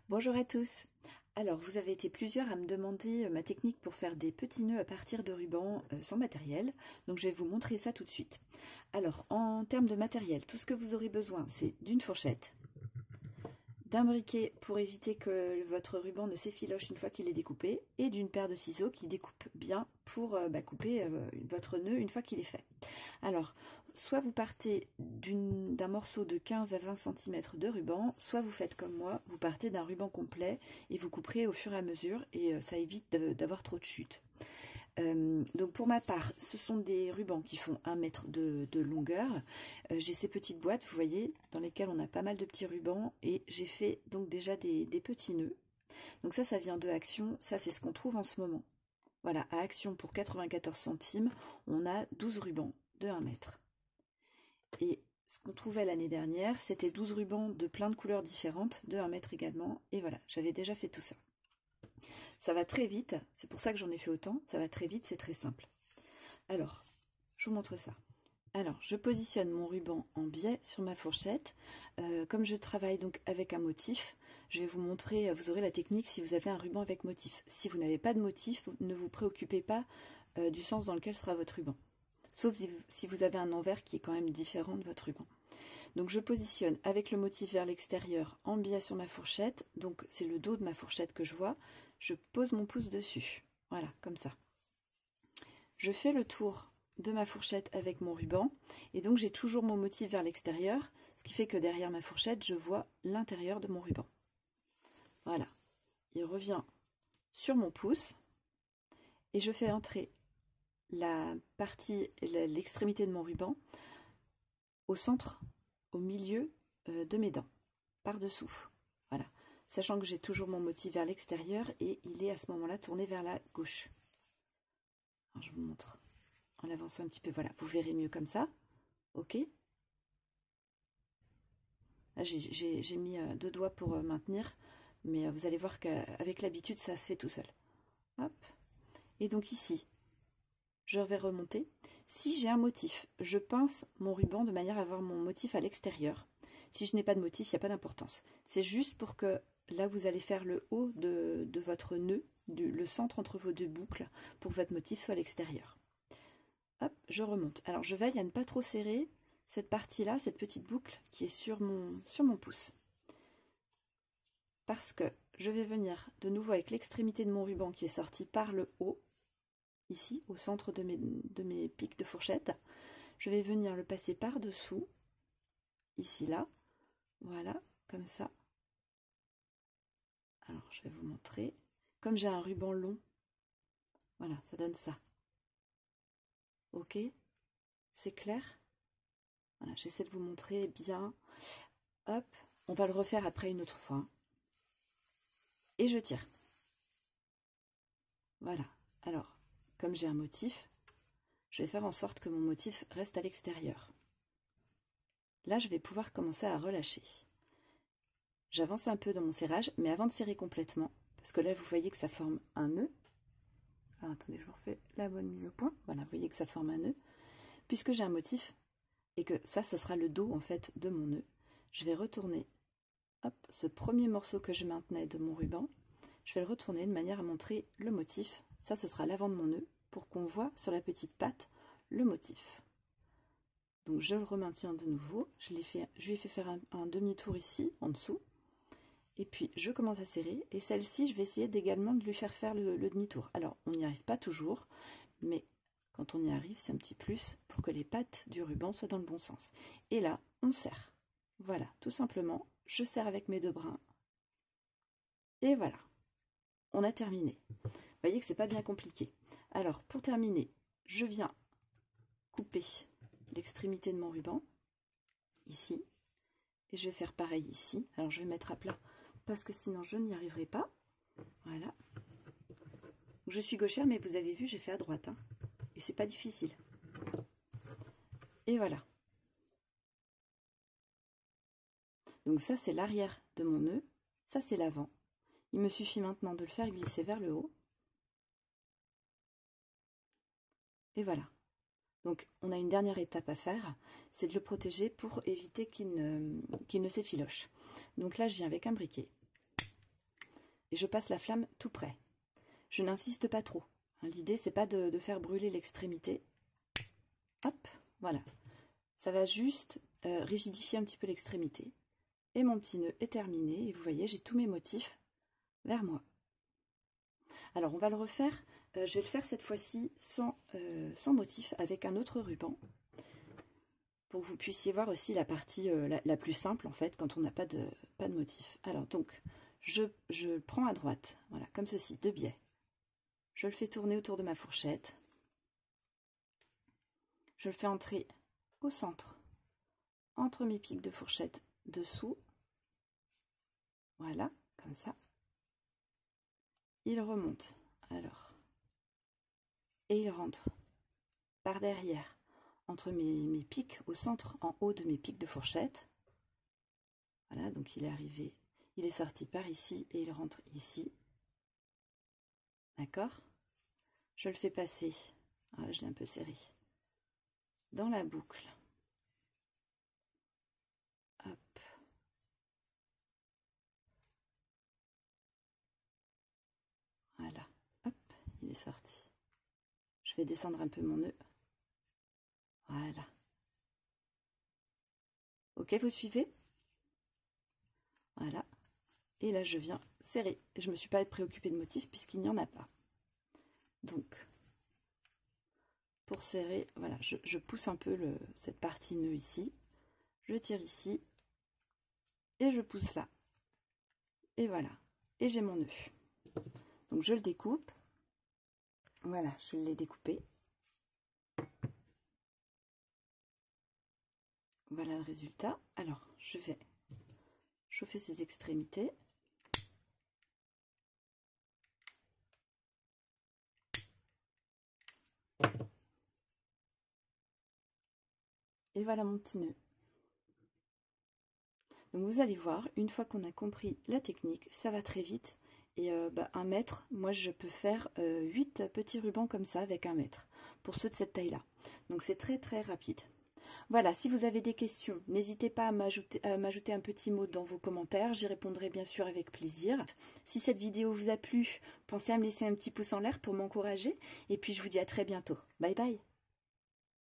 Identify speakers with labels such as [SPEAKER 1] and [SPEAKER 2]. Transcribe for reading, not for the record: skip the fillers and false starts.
[SPEAKER 1] Bonjour à tous. Alors, vous avez été plusieurs à me demander ma technique pour faire des petits nœuds à partir de rubans sans matériel. Donc, je vais vous montrer ça tout de suite. Alors, en termes de matériel, tout ce que vous aurez besoin, c'est d'une fourchette, d'un briquet pour éviter que votre ruban ne s'effiloche une fois qu'il est découpé, et d'une paire de ciseaux qui découpent bien pour couper votre nœud une fois qu'il est fait. Alors, soit vous partez d'un morceau de 15 à 20 cm de ruban, soit vous faites comme moi, vous partez d'un ruban complet et vous couperez au fur et à mesure et ça évite d'avoir trop de chute. Donc pour ma part, ce sont des rubans qui font 1 mètre de longueur. J'ai ces petites boîtes, vous voyez, dans lesquelles on a pas mal de petits rubans et j'ai fait donc déjà des petits nœuds. Donc ça vient de Action, ça c'est ce qu'on trouve en ce moment. Voilà, à Action pour 94 centimes, on a 12 rubans de 1 mètre. Et ce qu'on trouvait l'année dernière, c'était 12 rubans de plein de couleurs différentes, de 1 mètre également. Et voilà, j'avais déjà fait tout ça. Ça va très vite, c'est pour ça que j'en ai fait autant. Ça va très vite, c'est très simple. Alors, je vous montre ça. Alors, je positionne mon ruban en biais sur ma fourchette. Comme je travaille donc avec un motif, je vais vous montrer, vous aurez la technique si vous avez un ruban avec motif. Si vous n'avez pas de motif, ne vous préoccupez pas du sens dans lequel sera votre ruban. Sauf si vous avez un envers qui est quand même différent de votre ruban. Donc je positionne avec le motif vers l'extérieur en biais sur ma fourchette. Donc c'est le dos de ma fourchette que je vois. Je pose mon pouce dessus. Voilà, comme ça. Je fais le tour de ma fourchette avec mon ruban. Et donc j'ai toujours mon motif vers l'extérieur. Ce qui fait que derrière ma fourchette, je vois l'intérieur de mon ruban. Voilà. Il revient sur mon pouce. Et je fais entrer la partie, l'extrémité de mon ruban au centre, au milieu de mes dents, par-dessous. Voilà. Sachant que j'ai toujours mon motif vers l'extérieur et il est à ce moment-là tourné vers la gauche. Alors, je vous montre en l'avançant un petit peu. Voilà, vous verrez mieux comme ça. Ok. Là, j'ai mis 2 doigts pour maintenir, mais vous allez voir qu'avec l'habitude, ça se fait tout seul. Hop. Et donc ici, je vais remonter. Si j'ai un motif, je pince mon ruban de manière à avoir mon motif à l'extérieur. Si je n'ai pas de motif, il n'y a pas d'importance. C'est juste pour que là, vous allez faire le haut de votre nœud, le centre entre vos 2 boucles, pour que votre motif soit à l'extérieur. Hop, je remonte. Alors, je veille à ne pas trop serrer cette partie-là, cette petite boucle qui est sur mon pouce. Parce que je vais venir de nouveau avec l'extrémité de mon ruban qui est sorti par le haut, ici, au centre de mes pics de fourchette. Je vais venir le passer par-dessous, ici, là. Voilà, comme ça. Alors, je vais vous montrer. Comme j'ai un ruban long, voilà, ça donne ça. Ok, c'est clair? Voilà, j'essaie de vous montrer bien. Hop, on va le refaire après une autre fois. Et je tire. Voilà, alors, comme j'ai un motif, je vais faire en sorte que mon motif reste à l'extérieur. Là, je vais pouvoir commencer à relâcher. J'avance un peu dans mon serrage, mais avant de serrer complètement, parce que là, vous voyez que ça forme un nœud. Alors, attendez, je vous refais la bonne mise au point. Voilà, vous voyez que ça forme un nœud. Puisque j'ai un motif, et que ça sera le dos, en fait, de mon nœud, je vais retourner, hop, ce premier morceau que je maintenais de mon ruban, je vais le retourner de manière à montrer le motif. Ça, ce sera l'avant de mon nœud, pour qu'on voit sur la petite patte le motif. Donc, je le remaintiens de nouveau. Je lui ai fait faire un demi-tour ici, en dessous. Et puis, je commence à serrer. Et celle-ci, je vais essayer également de lui faire le demi-tour. Alors, on n'y arrive pas toujours, mais quand on y arrive, c'est un petit plus pour que les pattes du ruban soient dans le bon sens. Et là, on serre. Voilà, tout simplement, je serre avec mes 2 brins. Et voilà, on a terminé. Vous voyez que c'est pas bien compliqué. Alors, pour terminer, je viens couper l'extrémité de mon ruban, ici. Et je vais faire pareil ici. Alors, je vais mettre à plat, parce que sinon, je n'y arriverai pas. Voilà. Je suis gauchère, mais vous avez vu, j'ai fait à droite. Hein. Et c'est pas difficile. Et voilà. Donc ça, c'est l'arrière de mon nœud. Ça, c'est l'avant. Il me suffit maintenant de le faire glisser vers le haut. Et voilà. Donc, on a une dernière étape à faire, c'est de le protéger pour éviter qu'il ne s'effiloche. Donc là, je viens avec un briquet. et je passe la flamme tout près. Je n'insiste pas trop. L'idée, c'est pas de faire brûler l'extrémité. Hop, voilà. Ça va juste rigidifier un petit peu l'extrémité. Et mon petit nœud est terminé. Et vous voyez, j'ai tous mes motifs vers moi. Alors, on va le refaire. Je vais le faire cette fois-ci sans motif, avec un autre ruban. Pour que vous puissiez voir aussi la partie la plus simple, en fait, quand on n'a pas de motif. Alors, donc, je prends à droite, voilà, comme ceci, de biais. Je le fais tourner autour de ma fourchette. Je le fais entrer au centre, entre mes pics de fourchette dessous. Voilà, comme ça. Il remonte, alors. Et il rentre par derrière, entre mes pics au centre, en haut de mes pics de fourchette. Voilà, donc il est arrivé, il est sorti par ici et il rentre ici. D'accord? Je le fais passer, voilà, je l'ai un peu serré, dans la boucle. Hop. Voilà, hop, il est sorti. Je vais descendre un peu mon nœud. Voilà. Ok, vous suivez? Voilà. Et là, je viens serrer. Je ne me suis pas préoccupée de motif puisqu'il n'y en a pas. Donc, pour serrer, voilà, je pousse un peu cette partie nœud ici. Je tire ici. Et je pousse là. Et voilà. Et j'ai mon nœud. Donc, je le découpe. Voilà, je l'ai découpé. Voilà le résultat. Alors, je vais chauffer ces extrémités. Et voilà mon petit nœud. Donc vous allez voir, une fois qu'on a compris la technique, ça va très vite. Et 1 mètre, moi je peux faire 8 petits rubans comme ça avec 1 mètre, pour ceux de cette taille-là. Donc c'est très très rapide. Voilà, si vous avez des questions, n'hésitez pas à m'ajouter un petit mot dans vos commentaires, j'y répondrai bien sûr avec plaisir. Si cette vidéo vous a plu, pensez à me laisser un petit pouce en l'air pour m'encourager, et puis je vous dis à très bientôt. Bye bye!